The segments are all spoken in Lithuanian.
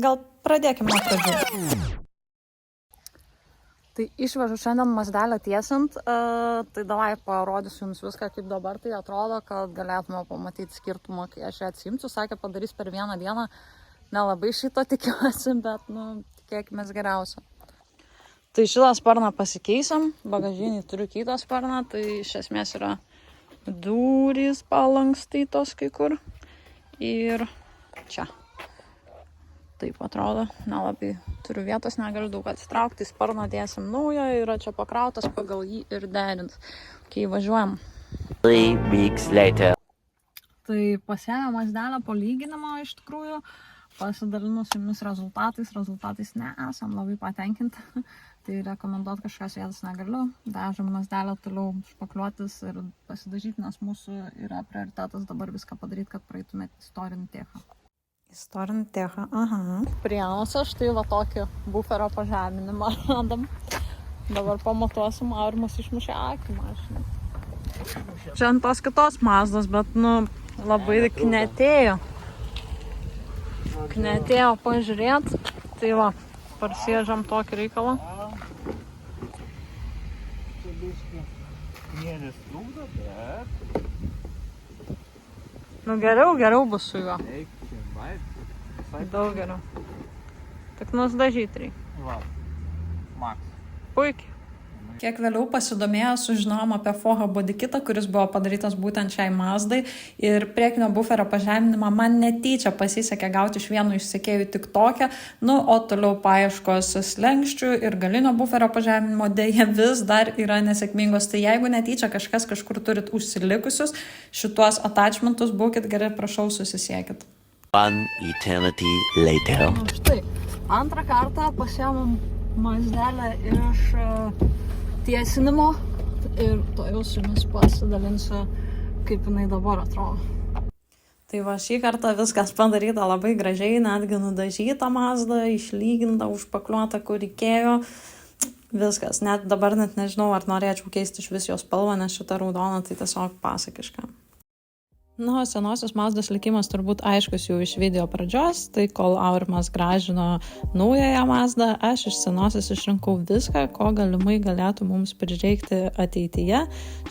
gal pradėkime nuo pradžių. Tai išvežu šiandien mazdelę tiesint, tai davai parodysiu jums viską, kaip dabar tai atrodo, kad galėtume pamatyti skirtumą, kai aš ją atsimsiu. Sakė, padarys per vieną dieną, nelabai šito tikiuosi, bet, tikėkime geriausio. Tai šitą sparną pasikeisim, bagažinį turiu kitą sparną, tai iš esmės yra durys palankstytos kai kur ir čia. Taip atrodo, nelabai turiu vietos, negaliu daug atsitraukti, sparną dėsim naują, yra čia pakrautas pagal jį ir derins. Kai važiuojam. 3 weeks later. Tai pasiėmė mazdelę po lyginimo iš tikrųjų, pasidalinu su jumis rezultatais nesam labai patenkinti, tai rekomenduot kažkas vietas negaliu, dažom mazdelę toliau špakliuotis ir pasidažyti, nes mūsų yra prioritetas dabar viską padaryti, kad praeitumėt istorinį techą. Istorinį techą, aha. Prienuose štai va tokį buferio pažeminimą radam. Dabar pamatuosim, aurimas išmušė akį mašiną. Čia ant tos kitos Mazdos, bet labai knetėjo. Knetėjo pažiūrėt. Tai va, parsiežam tokį reikalą. Geriau bus su juo. Daug geriau. Tik nusidažyti reikia. Va, Max. Puikiai. Kiek vėliau pasidomėjo, sužinojom apie Foha bodykitą, kuris buvo padarytas būtent šiai Mazdai. Ir priekinio buferio pažeminimą man netyčia pasisekė gauti iš vieno iš sekėjų tik tokią. O toliau paieškos slenkščių ir galinio buferio pažeminimo dėja vis dar yra nesėkmingos. Tai jeigu netyčia kažkur turit užsilikusius, šituos attachmentus būkit geri, prašau, susisiekit. 1 eternity later. Štai, antrą kartą pasiėmėm mazdelę iš tiesinimo ir to jau su jumis pasidalinsiu, kaip jinai dabar atrodo. Tai va, šį kartą viskas padaryta labai gražiai, netgi nudažyta Mazda, išlyginta, užpakliuota, kur reikėjo. Viskas, dabar net nežinau, ar norėčiau keisti iš vis jos spalvą, nes šita raudona tai tiesiog pasakiška. Senosios Mazdos likimas turbūt aiškus jau iš video pradžios, tai kol Aurimas gražino naująją Mazdą, aš iš senosios išrinkau viską, ko galimai galėtų mums prireikti ateityje.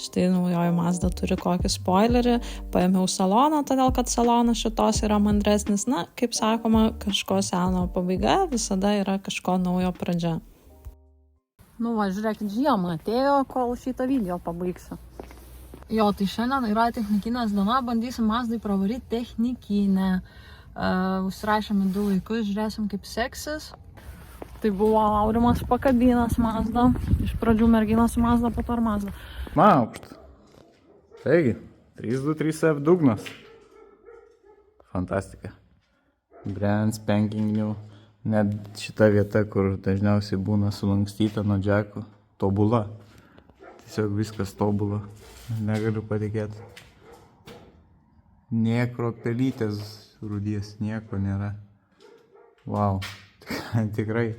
Štai naujoji Mazda turi kokį spoilerį, paėmiau saloną, todėl kad salonas šitos yra mandresnis. Kaip sakoma, kažko seno pabaiga visada yra kažko naujo pradžia. Žiūrėkit, žiemą atėjo, kol šitą video pabaigsiu. Jo, tai šiandien yra technikinės diena, bandysim Mazdai pravaryti technikinę. Užsirašėme 2 laikus, žiūrėsim kaip seksis. Tai buvo Aurimas pakabinęs Mazdą. Iš pradžių merginas su Mazda, po to ir Mazda. Aukšt. Taigi, 323F dugnas. Fantastika. Brand spanking new. Net šita vieta, kur dažniausiai būna sulankstyta nuo džekų, tobula. Tiesiog viskas tobula. Negaliu patikėti. Nė kropelytės rūdies, nieko nėra. Vau, tikrai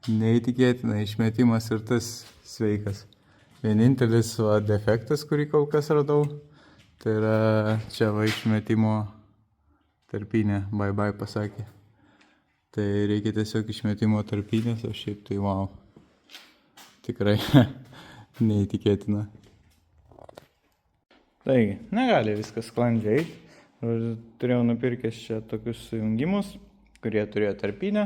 neįtikėtina, išmetimas ir tas sveikas. Vienintelis defektas, kurį kol kas radau, tai yra čia išmetimo tarpinė, bye pasakė. Tai reikia tiesiog išmetimo tarpinės, o šiaip tai vau. Tikrai neįtikėtina. Taigi, negali viskas sklandžiai. Turėjau nupirkęs čia tokius sujungimus, kurie turėjo tarpinę.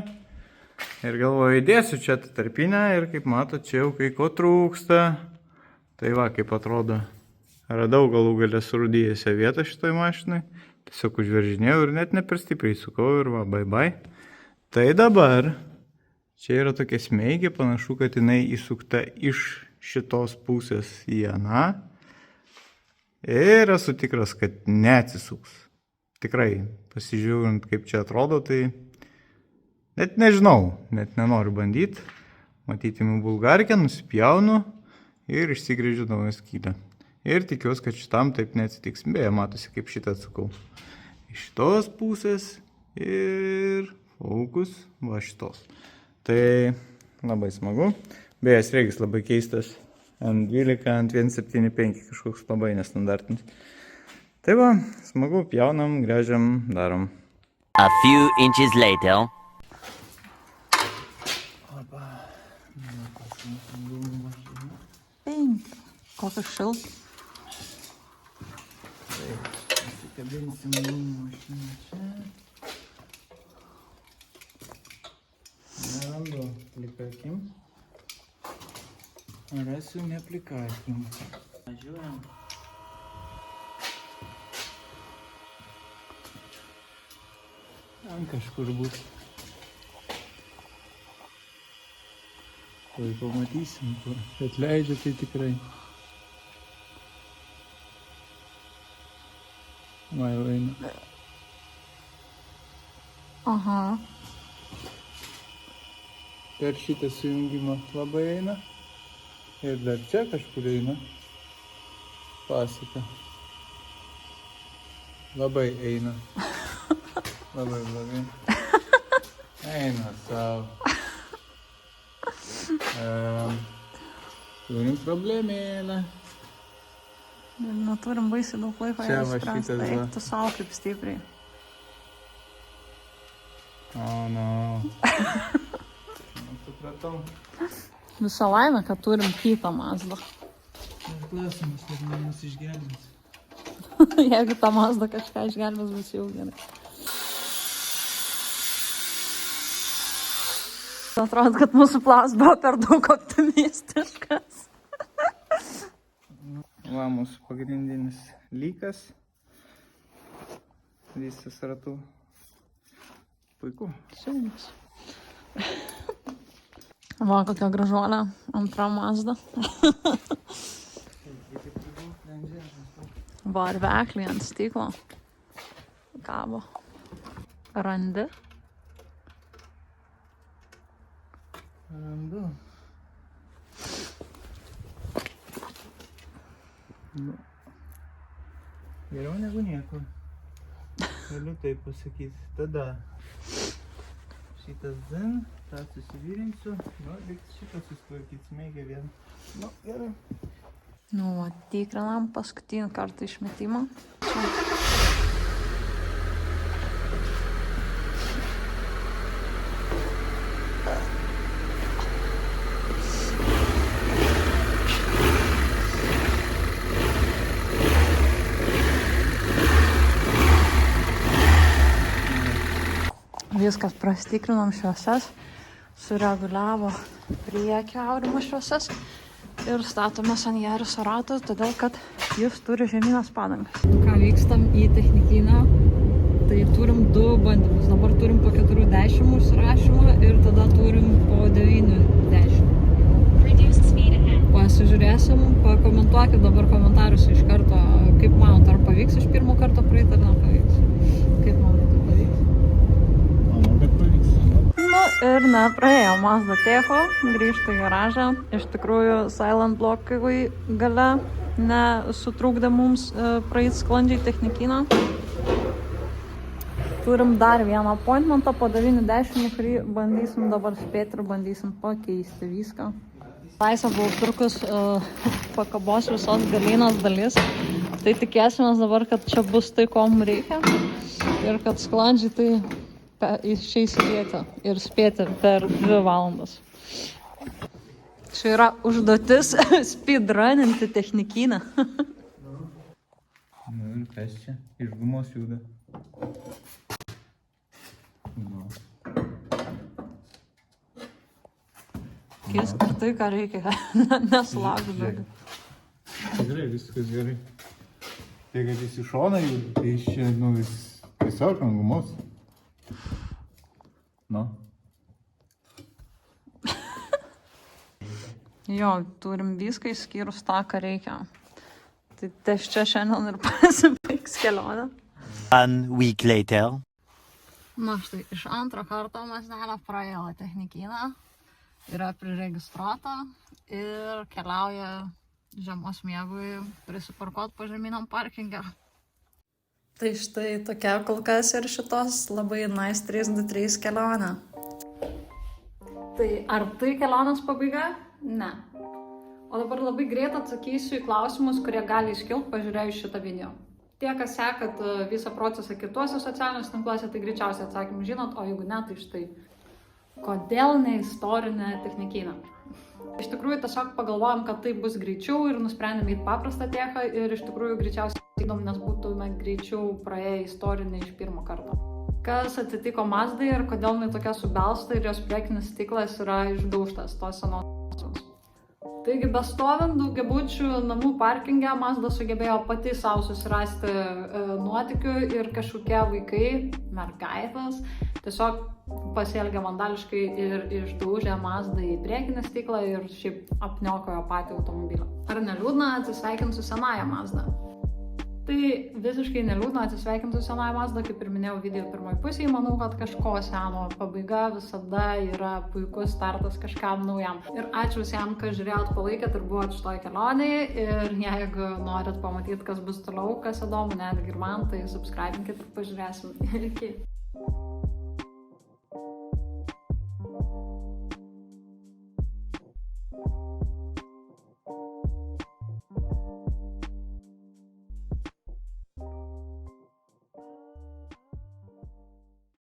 Ir galvoju, įdėsiu čia tą tarpinę ir kaip matot, čia jau kai ko trūksta. Tai va, kaip atrodo, radau galų galę surūdėjusią vietą šitoj mašinai. Tiesiog užveržinėjau ir net ne per stipriai sukau ir va, bye. Tai dabar, čia yra tokia smeigė, panašu, kad jinai įsukta iš šitos pusės į aną. Ir esu tikras, kad neatsisuks. Tikrai, pasižiūrint, kaip čia atrodo, tai net nežinau, net nenoriu bandyti. Matyti įimu bulgarkę, nusipjaunu ir išsigrėžiu naują skylę. Ir tikiuosi, kad šitam taip neatsitiks. Beje, matosi, kaip šitą atsukau. Iš šitos pusės ir fokus va šitos. Tai labai smagu. Beje, sriegis labai keistas. N12, N175, kažkoks labai nestandartinis. Tai va, smagu, pjaunam, gręžiam, darom. A few inches later. turėtų šilt. Taip, pasikabinsim mašiną čia. Nerandu plika akim. Rasiu ne plika akim. Važiuojam. Ten kažkur būt. Tuoj pamatysim, kur. Bet leidžia tai tikrai. Va, jau eina. Aha. Per šitą sujungimą labai eina. Ir dar čia kažkur eina. Pasaka. Labai eina. Labai blogai. Eina savo. Turim problemėlę. Neturim baisiai daug laiko Čia ją va išspręsti. šitas va. Eik tu savo kaip stipriai. Oh no. Supratau. Visą laimę, kad turim kitą Mazdą. Ir klausimas, ar man mus išgelbės. Jeigu ta Mazda kažką išgelbės, bus jau gerai. Atrodo, kad mūsų planas buvo per daug optimistiškas. Va, mūsų pagrindinis lykas. Visas ratu. Puiku. Siūlymas. Va, kokia gražuolė. Antra Mazda. Varvekliai ant stiklo. Kabo. Randi. Randu. Nu. Geriau negu nieko. Galiu taip pasakyti. Tada šitas zin, tą susivyrinsiu. Nu, reiks šitą susitvarkyti, smėgia vien. Nu, gerai. Nu, va, tikrinam paskutinį kartą išmetimą. Viskas prastikrinom šviesas, sureguliavo priekio aurimo šviesas ir statomės ant Jariso rato, todėl kad jis turi žemynas padangas. Ką vykstam į technikinę, tai turim 2 bandymus. Dabar turim po 4:10 užsirašymą ir tada turim po 9:10. Pasižiūrėsim, pakomentuokit dabar komentaruose iš karto, kaip manot, ar pavyks iš pirmo karto praeiti ar nepavyks. Kaip manot, ar pavyks? Manau, kad pavyks. Nu ir nepraėjo Mazda Techo, grįžta į garažą. Iš tikrųjų, Silent Blockui gale nesutrūkdė mums praeiti sklandžiai technikiną. Turim dar vieną appointmentą po 9:10, kurį bandysim dabar spėti ir bandysim pakeisti viską. Taisa buvo užtrukus pakabos visos galinės dalis. Tai tikėsimės dabar, kad čia bus tai, ko mums reikia. Ir kad sklandžiai tai išeis įdėti ir spėti per 2 valandas. Čia yra užduotis speedruninti technikiną. Nu ir kas čia? Iš gumos juda. Nu. Keisk ir tai, ką reikia. Nesulaukiu daugiau. Tikrai viskas gerai. Tai, kad jis iš šono juda, tai iš čia, nu, jis tiesiog ant gumos. Nu. Jo, turim viską išskyrus tą, ką reikia. Tai ties čia šiandien ir pasibaigs kelionė. 1 week later. Na štai, iš antro karto Mazdelė praėjo technikiną, yra priregistruota ir keliauja žiemos miegui prisiparkuot pažeminiam parkinge. Tai štai tokia kol kas ir šitos labai nice 323 kelionė. Tai ar tai kelionės pabaiga? Ne. O dabar labai greit atsakysiu į klausimus, kurie gali iškilti pažiūrėjus šitą video. Tie, kas sekat visą procesą kituose socialiniuose tinkluose, tai greičiausiai atsakymų žinot, o jeigu ne, tai štai. Kodėl ne istorinė technikinė? Iš tikrųjų, tiesiog pagalvojom, kad tai bus greičiau ir nusprendėme į paprastą techą ir iš tikrųjų greičiausiai įdom, nes būtume greičiau praėję istorinį iš pirmo karto. Kas atsitiko Mazdai ir kodėl jinai tokia subelsta ir jos priekinis stiklas yra išdaužtas tos senosios. Taigi, bestovint daugiabučių namų parkinge, Mazda sugebėjo pati savo susirasti nuotykių ir kažkokie vaikai, mergaitės, tiesiog pasielgė vandališkai ir išdaužė Mazdą į priekinį stiklą ir šiaip apniokojo patį automobilį. Ar neliūdna atsisveikinti su senaja Mazda? Tai visiškai neliūdna atsisveikinti su senaja Mazda, kaip ir minėjau video pirmoji pusėje, manau, kad kažko seno pabaiga visada yra puikus startas kažkam naujam. Ir ačiū visiems, kas žiūrėjot, palaikėt ir buvot šitoj kelionėje. Ir jeigu norit pamatyti, kas bus toliau, kas įdomu, netgi ir man, tai subscribinkit ir pažiūrėsim. Iki.